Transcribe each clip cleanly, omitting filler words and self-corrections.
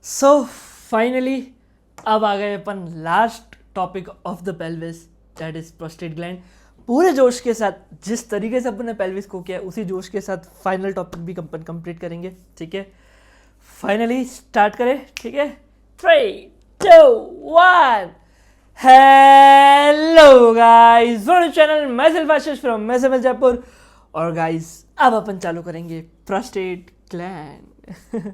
So finally अब आ गए अपन last topic of the pelvis, that is prostate gland. पूरे जोश के साथ, जिस तरीके से अपन ने पेल्विस को किया उसी जोश के साथ फाइनल टॉपिक भी अपन कंप्लीट करेंगे। ठीक है, फाइनली स्टार्ट करें। ठीक है, 3, 2, 1। हेलो गाइस, वेलकम चैनल, मैं सेल्फ आशीष फ्रॉम मैसेमल जयपुर। और गाइस अब अपन चालू करेंगे प्रोस्टेट ग्लैंड।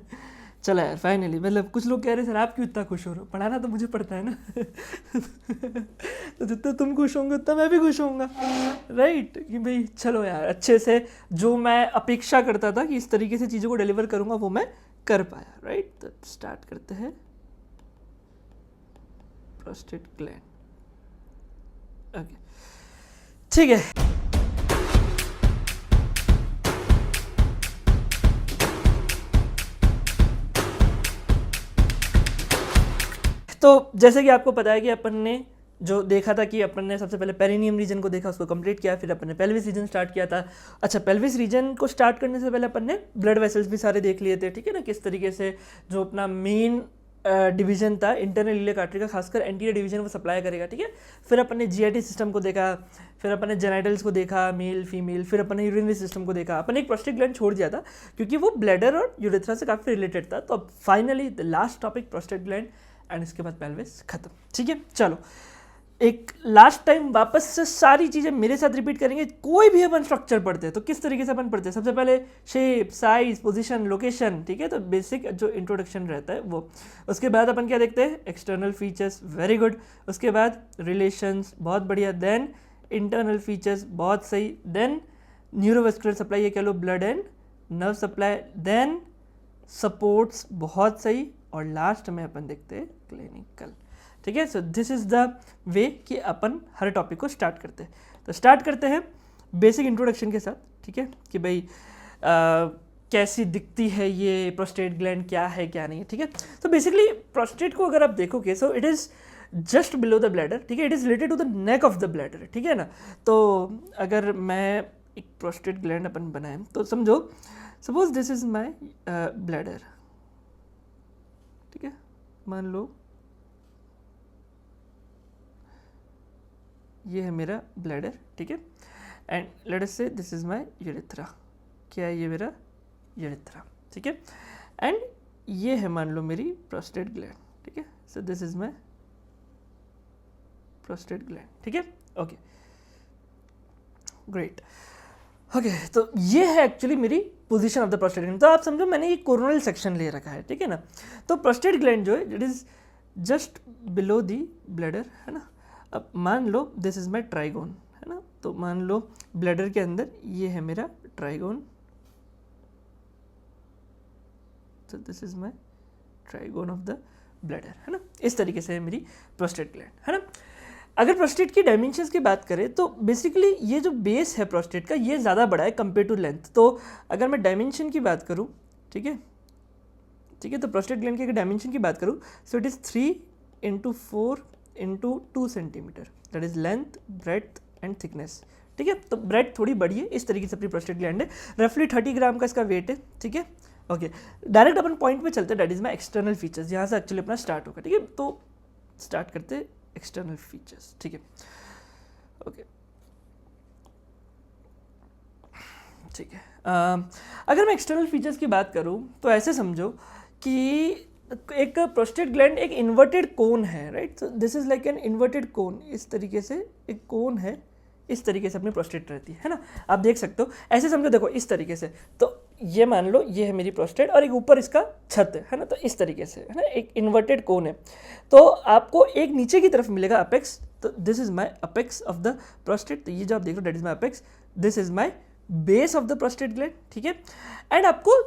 चलो यार फाइनली, मतलब कुछ लोग कह रहे सर आप क्यों इतना खुश हो रहे हो, पढ़ाना तो मुझे पड़ता है ना। तो जितना तुम खुश होंगे उतना मैं भी खुश होऊंगा, राइट? कि भाई चलो यार अच्छे से जो मैं अपेक्षा करता था कि इस तरीके से चीज़ों को डिलीवर करूंगा वो मैं कर पाया, राइट? तो स्टार्ट करते हैं प्रोस्टेट ग्लैंड। ओके, ठीक है। तो जैसे कि आपको पता है कि अपन ने जो देखा था कि अपन ने सबसे पहले पेरिनियम रीजन को देखा, उसको कंप्लीट किया, फिर अपन ने पेल्विस रीजन स्टार्ट किया था। अच्छा, पेल्विस रीजन को स्टार्ट करने से पहले अपन ने ब्लड वेसल्स भी सारे देख लिए थे, ठीक है ना, किस तरीके से जो अपना मेन डिवीजन था इंटरनल इलियक आर्टरी का, खासकर एंटीरियर डिवीजन वो सप्लाई करेगा। ठीक है, फिर अपन ने जीआईटी सिस्टम को देखा, फिर अपन ने जेनाइटल्स को देखा, मेल फीमेल, फिर अपन ने यूरिनरी सिस्टम को देखा। अपन ने एक प्रोस्टेट ग्लैंड छोड़ दिया था क्योंकि वो ब्लैडर और यूरेथ्रा से काफ़ी रिलेटेड था। तो अब finally the last topic prostate gland, and इसके बाद पेल्विस खत्म। ठीक है, चलो एक लास्ट टाइम वापस से सारी चीज़ें मेरे साथ रिपीट करेंगे। कोई भी अपन स्ट्रक्चर पढ़ते हैं तो किस तरीके से अपन पढ़ते हैं, सबसे पहले शेप, साइज, पोजीशन, लोकेशन। ठीक है, तो बेसिक जो इंट्रोडक्शन रहता है वो। उसके बाद अपन क्या देखते हैं, एक्सटर्नल फीचर्स, वेरी गुड। उसके बाद रिलेशंस, बहुत बढ़िया। देन इंटरनल फीचर्स, बहुत सही। देन न्यूरोवेस्कुलर सप्लाई, ये कह लो blood and nerve supply. Then supports, बहुत सही। और लास्ट में अपन देखते हैं क्लिनिकल। ठीक है, सो दिस इज द वे कि अपन हर टॉपिक को स्टार्ट करते हैं। तो स्टार्ट करते हैं बेसिक इंट्रोडक्शन के साथ। ठीक है, कि भाई कैसी दिखती है ये प्रोस्टेट ग्लैंड, क्या है क्या नहीं है। ठीक है, तो बेसिकली प्रोस्टेट को अगर आप देखोगे so it is just below the bladder. ठीक है, it is related to the neck of the bladder. ठीक है ना, तो अगर मैं एक प्रोस्टेट ग्लैंड अपन बनाएं तो समझो, suppose this is my bladder. ठीक है, मान लो ये है मेरा ब्लैडर। ठीक है, एंड लेट अस से दिस इज माय यूरेथ्रा। क्या है ये मेरा यूरेथ्रा। ठीक है, एंड ये है मान लो मेरी प्रोस्टेट ग्लैंड। ठीक है, सो this is my prostate gland. ठीक है, ओके ग्रेट। ओके, तो ये है एक्चुअली मेरी position of the prostate gland. तो आप समझो मैंने ये कोरोनल सेक्शन ले रखा है। ठीक है ना, तो प्रोस्टेट ग्लैंड जो है it is just below the bladder, है ना। अब मान लो दिस इज माई ट्राइगोन, है ना, तो मान लो ब्लैडर के अंदर ये है मेरा ट्राइगोन। तो this is my trigon of the bladder, है ना। इस तरीके से है मेरी प्रोस्टेट ग्लैंड, है ना। अगर प्रोस्टेट की डायमेंशंस की बात करें तो बेसिकली ये जो बेस है प्रोस्टेट का ये ज़्यादा बड़ा है कंपेयर टू लेंथ। तो अगर मैं डायमेंशन की बात करूँ, ठीक है, ठीक है, तो प्रोस्टेट ग्लैंड की अगर डायमेंशन की बात करूँ सो it is 3x4 into 2 centimetre, that is length, breadth and thickness. ठीक है, तो ब्रेड थोड़ी बड़ी है। इस तरीके से अपनी प्रोस्टेट ग्लैंड है। रफली 30 ग्राम का इसका वेट है। ठीक है, ओके, डायरेक्ट अपन पॉइंट पे चलते हैं, that is my external features. यहाँ से एक्चुअली अपना स्टार्ट होगा। ठीक है, तो स्टार्ट करते हैं एक्सटर्नल फीचर्स। ठीक है, ओके, ठीक है। अगर मैं एक्सटर्नल फीचर्स की बात करूँ तो ऐसे समझो कि एक प्रोस्टेट ग्लैंड एक इन्वर्टेड कोन है, राइट। तो this is like an inverted कोन। इस तरीके से एक कोन है, इस तरीके से अपनी प्रोस्टेट रहती है ना। आप देख सकते हो, ऐसे समझो, देखो इस तरीके से। तो ये मान लो ये है मेरी प्रोस्टेट और एक ऊपर इसका छत है ना। तो इस तरीके से, है ना, एक इन्वर्टेड कोन है। तो आपको एक नीचे की तरफ मिलेगा अपेक्स। तो this is my apex of the prostate. तो ये जो आप देख रहे हो that is my apex, this is my base of the prostate gland. ठीक है, एंड आपको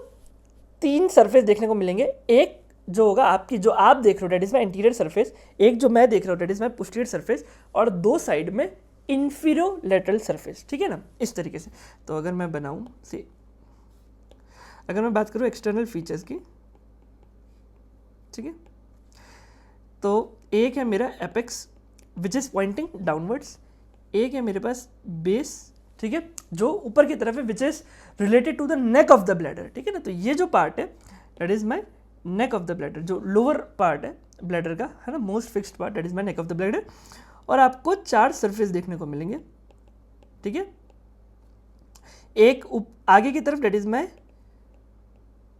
3 सरफेस देखने को मिलेंगे। एक जो होगा आपकी, जो आप देख रहे हो that is my interior surface, एक जो मैं देख रहा हूँ that is my posterior surface, और 2 साइड में इंफीरियर लेटरल सरफेस। ठीक है ना, इस तरीके से। तो अगर मैं बनाऊं से, अगर मैं बात करूं एक्सटर्नल फीचर्स की, ठीक है, तो एक है मेरा apex which is pointing downwards, एक है मेरे पास बेस, ठीक है, जो ऊपर की तरफ है, which is related to the neck of the bladder. ठीक है ना, तो ये जो पार्ट है that is my neck of the bladder, जो लोअर पार्ट है ब्लैडर का, है ना, most fixed part, that is my neck of the bladder. और आपको 4 सरफेस देखने को मिलेंगे, ठीक है। एक आगे की तरफ, that is my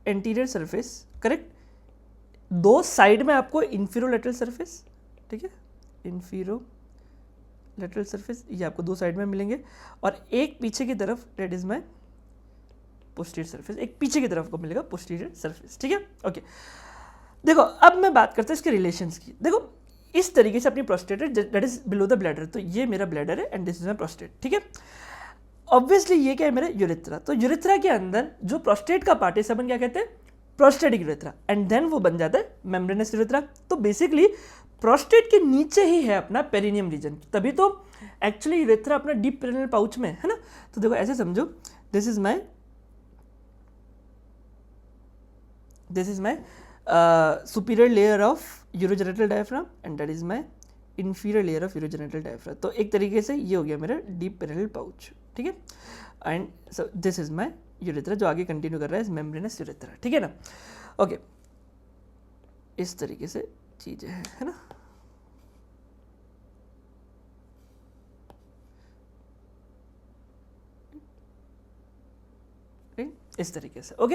anterior surface, correct. 2 side में आपको इंफीरोलेटरल सरफेस, ठीक है, इंफीरोलेटरल सरफेस, ये आपको 2 साइड में मिलेंगे। और एक पीछे की तरफ, that is my posterior surface, एक पीछे की तरफ को मिलेगा पोस्टीरियर सरफेस, ठीक है। ओके, देखो अब मैं बात करता हूँ इसके रिलेशंस की। देखो इस तरीके से अपनी प्रोस्टेट है, that is below the bladder, तो ये मेरा ब्लैडर है and this is my prostate, ठीक है। ऑब्वियसली ये क्या है, मेरे यूरेथ्रा। तो यूरेथ्रा के अंदर जो प्रोस्टेट का पार्ट है, अपन क्या कहते हैं, प्रोस्टेटिक यूरेथ्रा, एंड देन वो बन जाता है मेम्ब्रेनस यूरेथ्रा। तो बेसिकली प्रोस्टेट के नीचे ही है अपना पेरिनियम रीजन, तभी तो एक्चुअली यूरेथ्रा अपना डीप पेरिनियल पाउच में है ना। तो देखो ऐसे समझो, this is my superior layer of urogenital diaphragm and that is my inferior layer of urogenital diaphragm। तो एक तरीके से ये हो गया मेरा deep perineal pouch, ठीक है। And so this is my urethra, जो आगे कंटिन्यू कर रहा है मेम्ब्रेनस यूरेथ्रा, ठीक है ना। ओके, इस तरीके से चीजें हैं, है ना। इस तरीके से, ओके।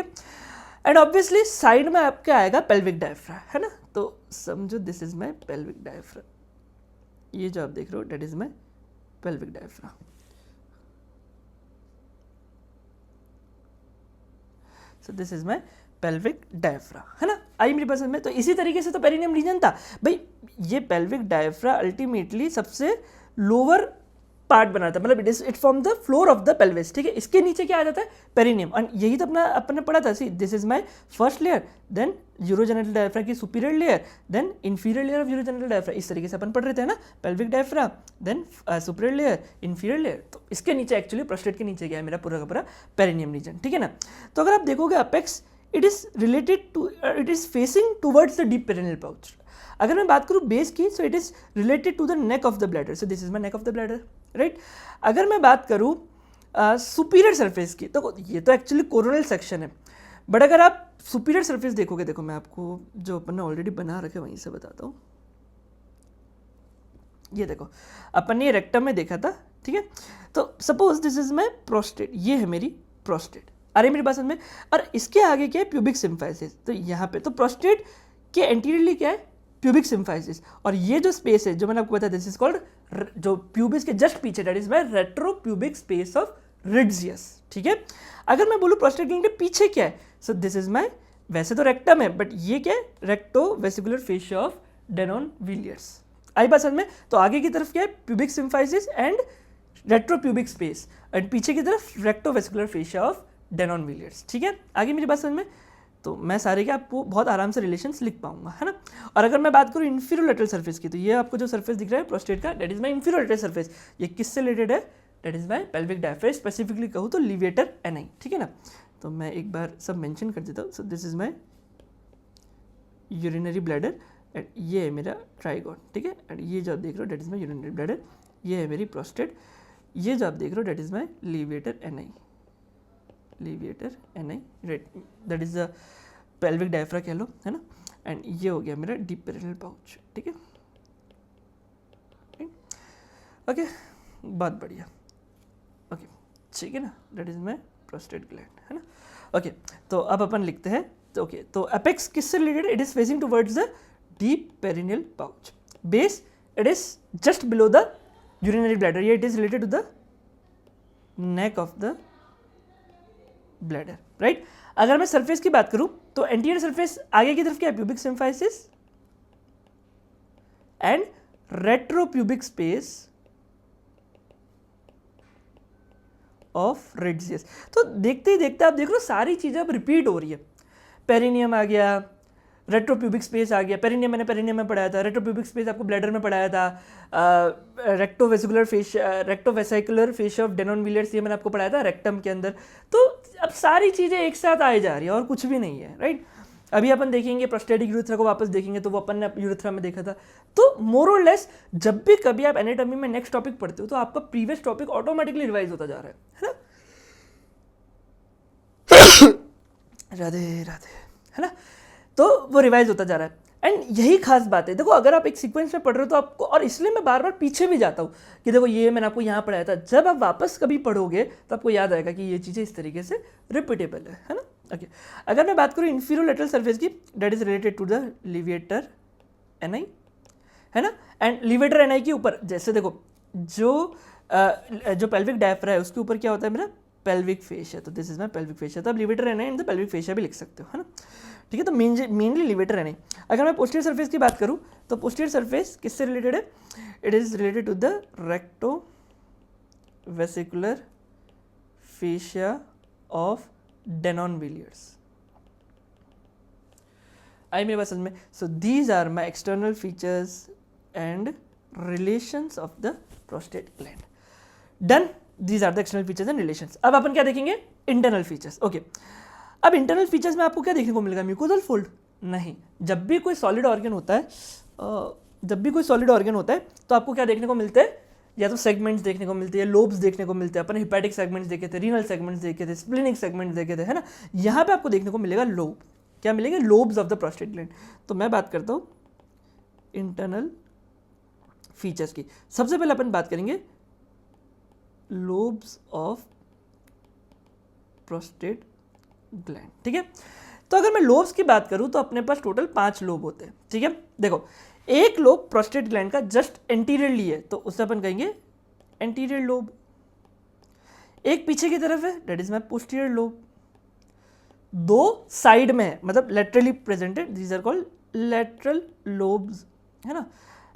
एंड ऑब्वियसली साइड में आपका आएगा पेल्विक डायफ्रा, है ना। तो समझो this is my pelvic diaphragm, ये जो आप देख रहे हो that is my pelvic diaphragm. So this is my pelvic diaphragm, है ना। आई मेरी पसंद में। तो इसी तरीके से तो पेरिनियम रीजन था भाई, ये पेल्विक डायफ्रा अल्टीमेटली सबसे लोअर पार्ट बनाता है, मतलब it form the floor of the pelvis, ठीक है। इसके नीचे क्या आ जाता है, पेरिनियम। और यही तो अपने पढ़ा था, see this is my first layer, then urogenital diaphragm की superior layer, then inferior layer of urogenital diaphragm. इस तरीके से अपन पढ़ रहे थे ना, pelvic diaphragm, then superior layer, inferior layer. तो इसके नीचे एक्चुअली प्रोस्टेट के नीचे गया मेरा पूरा का पूरा पेरिनियम रीजन, ठीक है ना। तो अगर आप देखोगे apex, it is related to, it is facing towards the deep perineal pouch. अगर मैं बात करूँ बेस की, so it is related to the neck of the bladder, so this is my neck of the bladder, right. अगर मैं बात करूँ superior surface की, तो ये तो एक्चुअली कोरोनल सेक्शन है, बट अगर आप सुपीरियर सरफेस देखोगे, देखो मैं आपको जो अपन ने ऑलरेडी बना रखे वहीं से बताता हूँ। ये देखो अपन ने रेक्टम में देखा था, ठीक है। तो suppose this is my prostate, ये है मेरी प्रोस्टेट, अरे मेरी बात समझ में। और इसके आगे क्या है, प्यूबिक सिम्फाइसिस। तो यहाँ पे तो प्रोस्टेट के एंटीरियरली क्या है, प्यूबिक सिम्फाइसिस। और ये जो स्पेस है जो मैंने आपको बताया, दिस इज कॉल्ड, जो प्यूबिस के जस्ट पीछे, that is my retro pubic space of Retzius, ठीक है। अगर मैं बोलूँ प्रोस्टेट ग्लैंड के पीछे क्या है, सो दिस इज माय, वैसे तो रेक्टम है बट ये क्या है, recto vesicular fascia of Denonvilliers. आई बात समझ में। तो आगे की तरफ क्या है, pubic symphysis and retro pubic space, and पीछे की तरफ recto vesicular fascia of Denonvilliers, ठीक है। आगे मेरी बात समझ में। तो मैं सारे के आपको बहुत आराम से रिलेशंस लिख पाऊंगा, है ना। और अगर मैं बात करूँ इंफीरियोलेटरल सरफेस की, तो ये आपको जो सरफेस दिख रहा है प्रोस्टेट का, दैट इज माय इंफीरियोलेटरल सरफेस। ये किससे रिलेटेड है, that is my pelvic diaphragm, specifically कहूँ तो लिवेटर एनआई, ठीक है ना। तो मैं एक बार सब मेंशन कर देता हूँ। सो this is my urinary bladder and ये है मेरा ट्राइगोन, ठीक है। एंड ये जो आप देख रहे हो that is my urinary bladder, ये है मेरी प्रोस्टेट, ये जो आप देख रहे हो that is my levator ani, levator ani, right, that is the pelvic diaphragm कह लो, है ना। एंड ये हो गया मेरा डीप पेरिनियल पाउच, ठीक है। ओके, बहुत बढ़िया, ओके, ठीक है ना, that is my prostate gland, है ना। ओके, तो अब अपन लिखते हैं, तो ओके, तो अपेक्स किससे related, it is facing towards the deep perineal pouch. Base, it is just below the urinary bladder, ये it is related to the neck of the bladder, right. अगर मैं सरफेस की बात करूं तो एंटीरियर सरफेस आगे की तरफ क्या है, pubic symphysis and retropubic space of Retzius. तो देखते ही देखते आप देख लो सारी चीजें अब रिपीट हो रही है। पेरिनियम आ गया, रेट्रोप्यूबिक स्पेस आ गया, पेरिनियम मैंने पेरिनियम में पढ़ाया था, रेट्रोप्यूबिक स्पेस आपको ब्लैडर में पढ़ाया था, रेक्टोवेसिकुलर फेशिया ऑफ डेनॉन विलियर्स ये मैंने आपको पढ़ाया था रेक्टम के अंदर। तो अब सारी चीज़ें एक साथ आई जा रही है और कुछ भी नहीं है, राइट। अभी अपन देखेंगे प्रोस्टेटिक यूरेथ्रा को वापस देखेंगे, तो वो अपन ने यूरेथ्रा में देखा था। तो मोर और लेस जब भी कभी आप एनाटॉमी में नेक्स्ट टॉपिक पढ़ते हो तो आपका प्रीवियस टॉपिक ऑटोमेटिकली रिवाइज होता जा रहा है ना। राधे राधे, है ना। तो वो रिवाइज होता जा रहा है। एंड यही खास बात है, देखो अगर आप एक सीक्वेंस में पढ़ रहे हो तो आपको, और इसलिए मैं बार बार पीछे भी जाता हूँ कि देखो ये मैंने आपको यहाँ पढ़ाया था, जब आप वापस कभी पढ़ोगे तो आपको याद आएगा कि ये चीज़ें इस तरीके से रिपीटेबल है ना। ओके, अगर मैं बात करूँ इंफीरियर लेटरल सरफेस की, that is related to the levator ani, है ना। एंड लिविएटर एनआई के ऊपर जैसे देखो जो पेल्विक डायफ्रा है उसके ऊपर क्या होता है मेरा पेल्विक फेशिया, तो this is my pelvic fascia, तो आप levator ani and the pelvic fascia भी लिख सकते हो, है ना। ठीक है, तो मेनली लिविएटर एनआई। अगर मैं पोस्टीरियर सरफेस की बात करूँ तो पोस्टीरियर सरफेस किससे रिलेटेड है, it is related to the recto vesicular fascia of Denonvilliers. आई मेरे पास समझ में। So these are my external features and relations of the prostate gland. Done, these are the external features and relations. अब अपन क्या देखेंगे, internal features. Okay, अब इंटरनल फीचर्स में आपको क्या देखने को मिलेगा, म्यूकोजल फोल्ड नहीं। जब भी कोई सॉलिड ऑर्गन होता है तो आपको क्या देखने को मिलता है, या तो सेगमेंट्स देखने को मिलते हैं, लोब्स देखने को मिलते हैं। अपन हिपैटिक सेगमेंट्स देखे थे, रीनल सेगमेंट्स देखे थे, स्प्लिनिक सेगमेंट्स देखे थे, है ना। यहाँ पे आपको देखने को मिलेगा लोब, क्या मिलेंगे, lobes of the prostate gland. तो मैं बात करता हूँ इंटरनल फीचर्स की। सबसे पहले अपन बात करेंगे लोब्स ऑफ प्रोस्टेट ग्लैंड, ठीक है। तो अगर मैं लोब्स की बात करूं तो अपने पास टोटल 5 लोब होते हैं, ठीक है। देखो एक लोब प्रोस्टेट ग्लैंड का जस्ट एंटीरियरली है तो उसे अपन कहेंगे एंटीरियर लोब। एक पीछे की तरफ है, that is my posterior lobe. 2 side में है, मतलब laterally presented, these are called lateral lobes, है ना।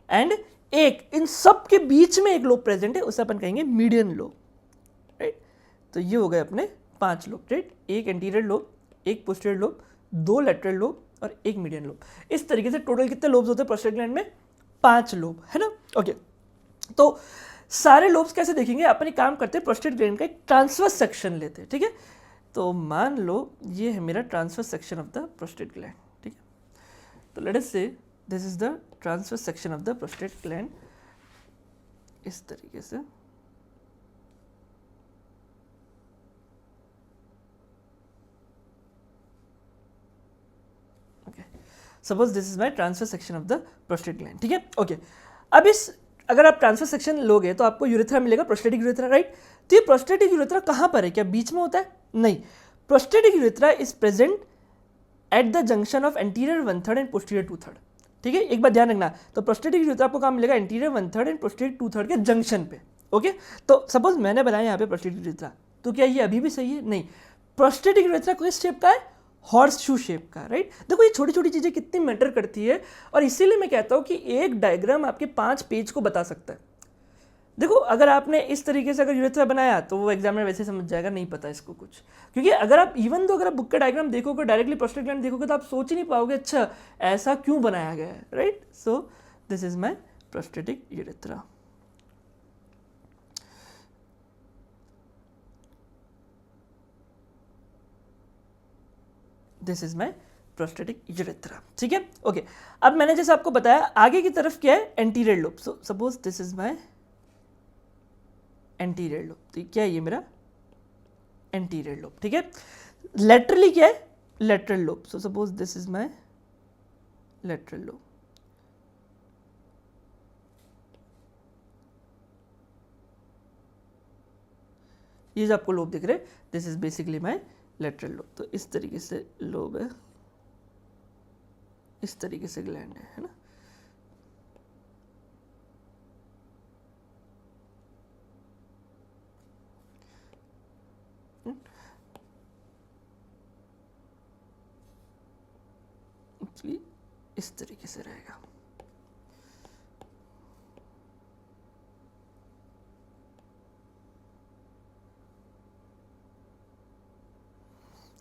एंड एक इन सब के बीच में एक लोब प्रेजेंट है, उसे अपन कहेंगे मीडियन लोब, राइट। तो ये हो गए अपने 5 लोब, राइट। एक एंटीरियर लोब, एक पोस्टीरियर लोब, 2 लेटरल लोब और एक मीडियन लोब। इस तरीके से टोटल कितने लोब्स होते हैं प्रोस्टेट ग्लैंड में, 5 लोब, है ना। ओके, तो सारे लोब्स कैसे देखेंगे, अपन एक काम करते हैं, प्रोस्टेट ग्लैंड का एक ट्रांसवर्स सेक्शन लेते हैं, ठीक है। तो मान लो ये है मेरा transverse section of the prostate gland, ठीक है। तो लेट अस से this is the transverse section of the prostate gland, इस तरीके से। Suppose this is my transfer section of the prostate gland, ठीक है। ओके, अब अगर आप ट्रांसफर सेक्शन लोगे तो आपको यूरेथ्रा मिलेगा, प्रोस्टेटिक यूरेथ्रा, राइट। तो ये प्रोस्टेटिक यूरेथ्रा कहाँ पर है, क्या बीच में होता है, नहीं। Prostatic urethra is present at the junction of anterior 1/3 and posterior 2/3, ठीक है। एक बात ध्यान रखना, तो प्रोस्टेटिक यूरेथ्रा आपको कहाँ मिलेगा, एंटीरियर 1/3 एंड पोस्टीरियर 2/3 के जंक्शन पे, ओके। तो सपोज मैंने बनाया यहाँ पे प्रोस्टेटिक यूरेथ्रा, तो क्या ये अभी भी सही है, नहीं। प्रोस्टेटिक यूरेथ्रा किस शेप का है, हॉर्स शू शेप का, राइट। देखो ये छोटी छोटी चीज़ें कितनी मैटर करती है, और इसीलिए मैं कहता हूँ कि एक डायग्राम आपके 5 पेज को बता सकता है। देखो अगर आपने इस तरीके से अगर यूरेथ्रा बनाया तो वो एग्जामिनर वैसे समझ जाएगा, नहीं पता इसको कुछ, क्योंकि अगर आप अगर आप बुक का डायग्राम देखोगे, डायरेक्टली प्रोस्टेट ग्लैंड देखोगे तो आप सोच ही नहीं पाओगे अच्छा ऐसा क्यों बनाया गया है, right. So this is my prostatic urethra. This is my prostatic urethra, ठीक है। ओके, अब मैंने जैसे आपको बताया आगे की तरफ क्या है, anterior lobe. So suppose this is my anterior lobe, तो क्या है ये मेरा एंटीरियर लोब, ठीक है। लेटरली क्या है, lateral lobe. So suppose this is my lateral lobe. ये जो आपको लोब दिख रहे हैं, this is basically my lateral lobe. तो इस तरीके से लोब है, इस तरीके से ग्लैंड है ना। इस तरीके से रहेगा,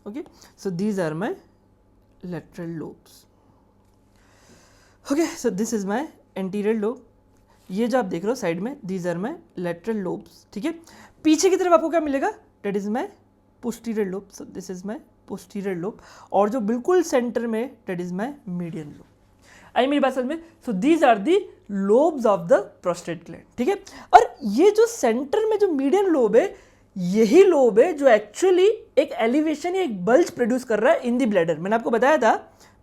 okay. So these are my lateral lobes. Okay, so this is my anterior lobe. ये जो आप देख रहे हो साइड में, these are my lateral lobes, ठीक है। पीछे की तरफ आपको क्या मिलेगा, that is my posterior lobe. So this is my posterior lobe. और जो बिल्कुल सेंटर में, that is my median lobe. आई मेरी बात समझ में। So these are the lobes of the prostate gland, ठीक है। और ये जो सेंटर में जो मीडियन लोब है, यही लोब है जो एक्चुअली एक एलिवेशन या एक बल्ज प्रोड्यूस कर रहा है इन दी ब्लैडर। मैंने आपको बताया था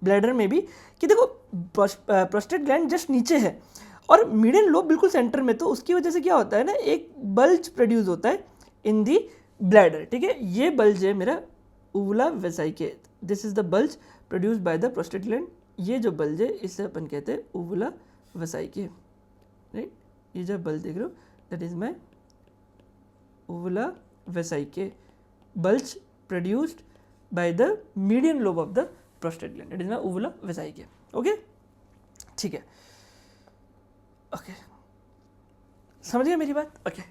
ब्लैडर में भी कि देखो प्रोस्टेट ग्लैंड जस्ट नीचे है और मीडियन लोब बिल्कुल सेंटर में, तो उसकी वजह से क्या होता है ना, एक बल्ज प्रोड्यूस होता है इन दी ब्लैडर, ठीक है। ये बल्ज है मेरा uvula vesicae, this is the bulge produced by the prostate gland. ये जो बल्ज है इसे अपन कहते हैं ऊवुला वेसाइके, राइट। ये जो बल्ज देख रहे हो that is my uvula vesicae, bulge produced by the median lobe of the prostate gland, it is my uvula vesicae. Okay, ठीक है, ओके, समझ गए मेरी बात? Okay,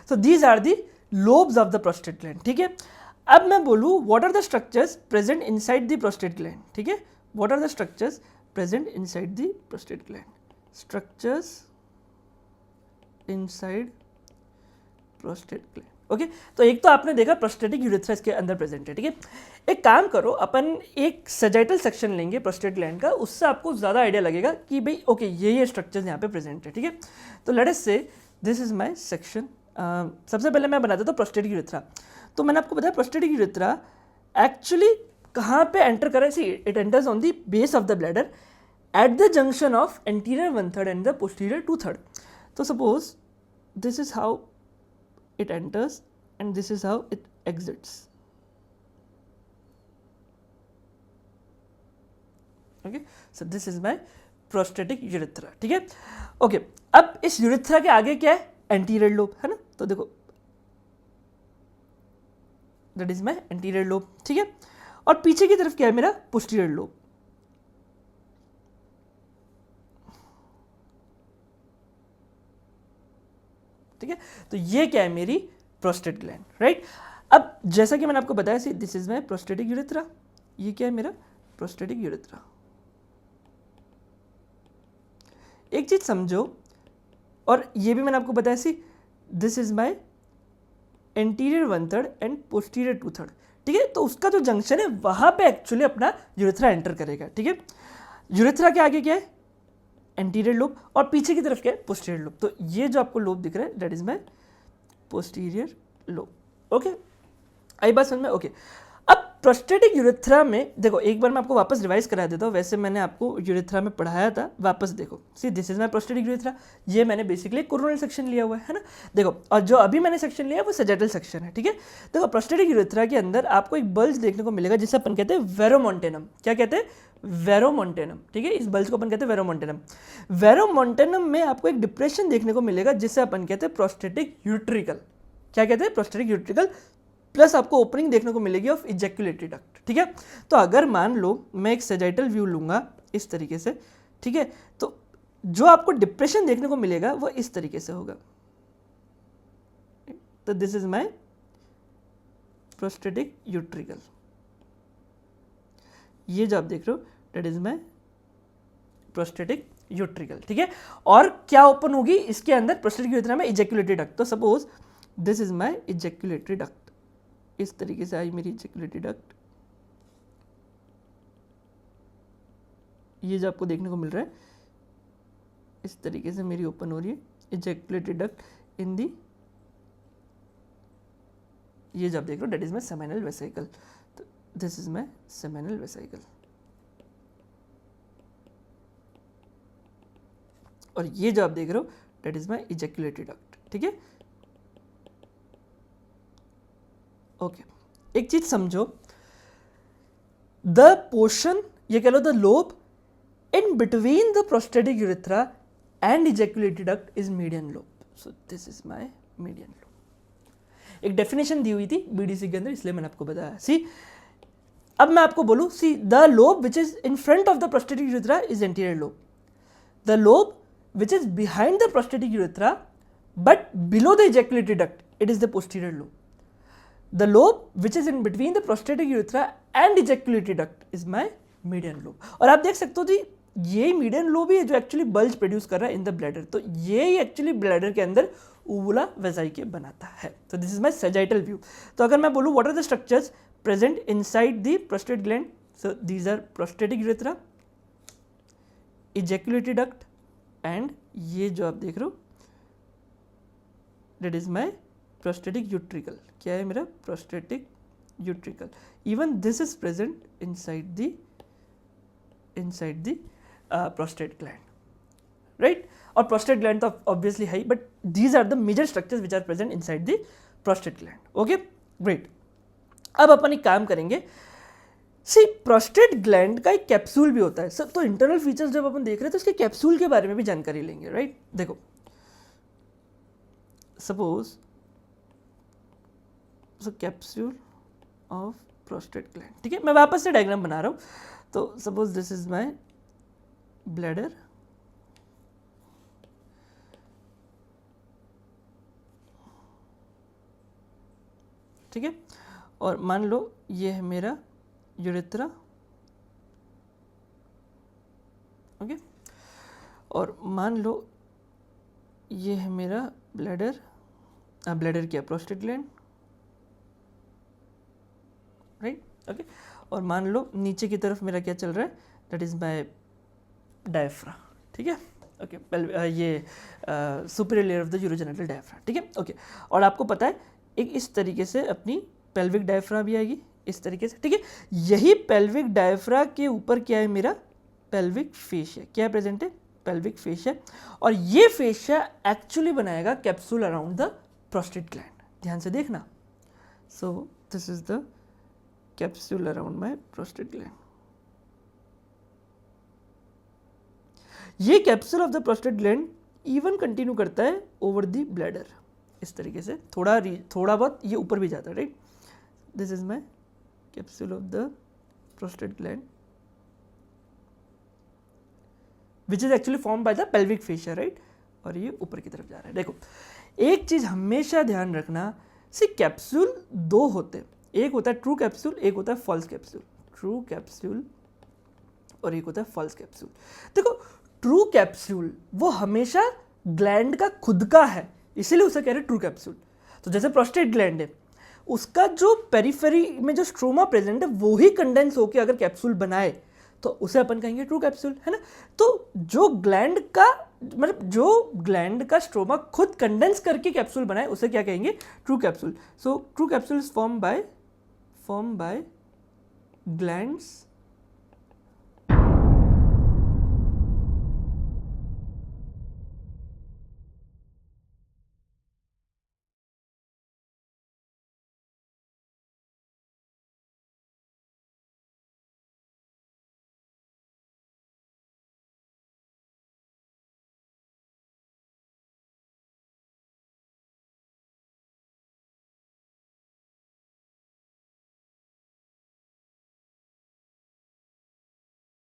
so these are the lobes of the prostate gland, ठीक है। अब मैं बोलूँ what are the structures present inside the prostate gland, ठीक है। What are the structures present inside the prostate gland, structures inside prostate gland, okay. तो एक तो आपने देखा प्रोस्टेटिक यूरेथ्रा इसके अंदर प्रेजेंट है, ठीक है। एक काम करो, अपन एक सजाइटल सेक्शन लेंगे प्रोस्टेट ग्लैंड का, उससे आपको ज़्यादा आइडिया लगेगा कि भाई ओके ये स्ट्रक्चर्स यहाँ पे प्रेजेंट है, ठीक है। तो लेट अस से दिस इज माय सेक्शन। सबसे पहले मैं बना देता हूँ प्रोस्टेटिक यूरेथ्रा। तो मैंने आपको बताया प्रोस्टेटिक यूरेथ्रा एक्चुअली कहाँ पे एंटर कर रहा है, see it enters on the base of the bladder at the junction of anterior 1/3 and the posterior 2/3। तो suppose this is how it enters and this is how it exits, okay, so this is my prostatic urethra, ठीक है। Okay, अब इस urethra के आगे क्या है, anterior lobe है ना, तो देखो that is my anterior lobe, ठीक है। और पीछे की तरफ क्या है मेरा पोस्टीरियर लोब, ठीक है। तो ये क्या है मेरी प्रोस्टेट ग्लैंड, राइट। अब जैसा कि मैंने आपको बताया सी this is my prostatic urethra, ये क्या है मेरा प्रोस्टेटिक यूरेथ्रा। एक चीज समझो, और ये भी मैंने आपको बताया सी this is my anterior 1/3 and posterior 2/3, ठीक है। तो उसका जो जंक्शन है वहां पे एक्चुअली अपना यूरेथ्रा एंटर करेगा, ठीक है। यूरेथ्रा के आगे क्या है, एंटीरियर लोब, और पीछे की तरफ क्या है, पोस्टीरियर लोब। तो ये जो आपको लोब दिख रहा है that is my posterior lobe, okay. आई बात समझ में? ओके। अब प्रोस्टेटिक यूरेथ्रा में देखो, एक बार मैं आपको वापस रिवाइज करा देता हूँ, वैसे मैंने आपको यूरेथ्रा में पढ़ाया था, वापस देखो। सी this is my prostatic urethra, ये मैंने बेसिकली कोरोनल सेक्शन लिया हुआ है ना, देखो। और जो अभी मैंने सेक्शन लिया है वो सैजिटल सेक्शन है, ठीक है। देखो प्रोस्टेटिक यूरेथ्रा के अंदर आपको एक बल्ज देखने को मिलेगा जिसे अपन कहते हैं वेरोमोंटेनम। क्या कहते हैं? वेरोमोंटेनम, ठीक है। इस बल्ज को अपन कहते हैं वेरोमोंटेनम। वेरोमोंटेनम में आपको एक डिप्रेशन देखने को मिलेगा जिसे अपन कहते हैं प्रोस्टेटिक यूट्रिकल। क्या कहते हैं? Prostatic utricle. प्लस आपको ओपनिंग देखने को मिलेगी ऑफ इजैक्युलेटरी डक्ट, ठीक है। तो अगर मान लो मैं एक सैजिटल व्यू लूंगा इस तरीके से, ठीक है, तो जो आपको डिप्रेशन देखने को मिलेगा वो इस तरीके से होगा। तो this is my prostatic utricle, ये जो आप देख रहे हो that is my prostatic utricle, ठीक है। और क्या ओपन होगी इसके अंदर प्रोस्टेटिक यूरेथ्रा में? Ejaculatory duct. तो suppose this is my ejaculatory duct, इस तरीके से आई मेरी इजैक्युलेटरी डक्ट, ये जो आपको देखने को मिल रहा है इस तरीके से मेरी ओपन हो रही है इजैक्युलेटरी डक्ट इन दी, ये जो आप देख रहे हो that is my seminal vesicle. तो this is my seminal vesicle, और ये जो आप देख रहे हो that is my ejaculatory duct, ठीक है। ओके, एक चीज समझो, द पोर्शन, ये कह लो the lobe in between the prostatic urethra and ejaculatory duct is median lobe. So this is my median lobe. एक डेफिनेशन दी हुई थी बीडीसी के अंदर, इसलिए मैंने आपको बताया। सी अब मैं आपको बोलूं, see the lobe which is in front of the prostatic urethra is anterior lobe, the lobe which is behind the prostatic urethra but below the ejaculatory duct, it is the posterior lobe. The lobe which is in between the prostatic urethra and ejaculatory duct is my median lobe. और आप देख सकते हो जी ये median lobe ही है जो actually bulge produce कर रहा है इन द ब्लैडर, तो ये ही एक्चुअली ब्लैडर के अंदर ऊवुला वेसाइके बनाता है। तो this is my sagittal view. तो अगर मैं बोलूँ what are the structures present inside the prostate gland, so these are prostatic urethra, ejaculatory duct, and ये जो आप देख रहे हो that is my prostatic utricle. क्या है मेरा? Prostatic utricle. Even this is present inside the inside the prostate gland, right. और प्रोस्टेट ग्लैंड तो ऑब्वियसली है, but these are the major structures which are present inside the prostate gland. Okay, great. अब अपन एक काम करेंगे, सी prostate gland का एक कैप्सूल भी होता है सर, तो इंटरनल फीचर्स जब अपन देख रहे हैं तो इसके कैप्सूल के बारे में भी जानकारी लेंगे, राइट। देखो suppose capsule of prostate gland, ठीक है, मैं वापस से डायग्राम बना रहा हूँ। तो suppose this is my bladder, ठीक है, और मान लो ये है मेरा यूरेथ्रा, ओके, और मान लो ये है मेरा ब्लैडर, ब्लैडर क्या, प्रोस्टेट ग्लैंड, राइट, ओके, और मान लो नीचे की तरफ मेरा क्या चल रहा है, दैट इज माय डायफ्रा, ठीक है, ओके, ये superior layer of the urogenital diaphragm, ठीक है, ओके। और आपको पता है एक इस तरीके से अपनी पेल्विक डायफ्रा भी आएगी इस तरीके से, ठीक है। यही पेल्विक डायफ्रा के ऊपर क्या है, मेरा पेल्विक फेशिया, क्या प्रेजेंट है, पेल्विक फेशिया, और ये फेशिया एक्चुअली बनाएगा capsule around the prostate gland. ध्यान से देखना, so this is the capsule around my prostate gland. ये capsule of the prostate gland even continue करता है ओवर द ब्लैडर, इस तरीके से थोड़ा बहुत ये ऊपर भी जाता है, right. This is my capsule of the prostate gland which is actually form by the pelvic fascia, right, और ये ऊपर की तरफ जा रहा है। देखो एक चीज हमेशा ध्यान रखना, सी कैप्सूल दो होते हैं, एक होता है ट्रू कैप्सूल, एक होता है फॉल्स कैप्सूल, ट्रू कैप्सूल और एक होता है फॉल्स कैप्सूल। देखो ट्रू कैप्सूल वो हमेशा ग्लैंड का खुद का है, इसीलिए उसे कह रहे हैं ट्रू कैप्सूल। तो जैसे प्रोस्टेट ग्लैंड है, उसका जो पेरिफेरी में जो स्ट्रोमा प्रेजेंट है वो ही कंडेंस होकर अगर कैप्सूल बनाए तो उसे अपन कहेंगे ट्रू कैप्सूल, है ना। तो जो ग्लैंड का मतलब जो ग्लैंड का स्ट्रोमा खुद कंडेंस करके कैप्सूल बनाए उसे क्या कहेंगे, true capsule. So true capsule is form by glands